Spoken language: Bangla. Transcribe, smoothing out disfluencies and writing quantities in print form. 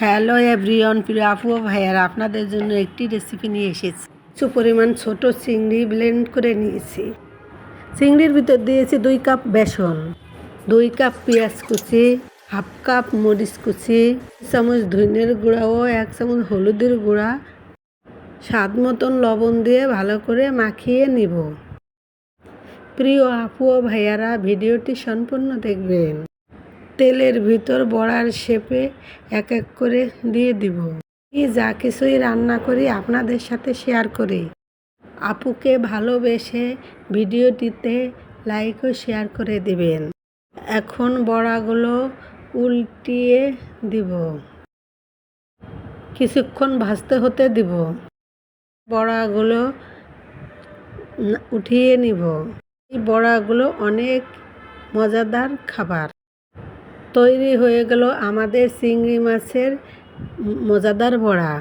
হ্যালো এভরিওয়ান, প্রিয় আপু ও ভাইয়ারা, আপনাদের জন্য একটি রেসিপি নিয়ে এসেছি। কিছু পরিমাণ ছোট চিংড়ি ব্লেন্ড করে নিয়েছি। চিংড়ির ভিতর দিয়েছি 2 কাপ বেসন, 2 কাপ পেঁয়াজ কুচি, হাফ কাপ মরিচ কুচি, 1 চামচ ধনিয়ার গুঁড়া ও 1 চামচ হলুদের গুঁড়া, স্বাদ মতন লবণ দিয়ে ভালো করে মাখিয়ে নিব। প্রিয় আপু ও ভাইয়ারা, ভিডিওটি সম্পূর্ণ দেখবেন। তেলের ভিতর বড়ার শেপে এক এক করে দিয়ে দিব। যা কিছুই রান্না করি আপনাদের সাথে শেয়ার করি। আপুকে ভালোবেসে ভিডিওটিতে লাইক ও শেয়ার করে দিবেন। এখন বড়াগুলো উল্টিয়ে দিব, কিছুক্ষণ ভাজতে হতে দিব। বড়াগুলো উঠিয়ে নিব। এই বড়াগুলো অনেক মজাদার খাবার। তৈরি হয়ে গেল আমাদের চিংড়ি মাছের মজাদার বড়া।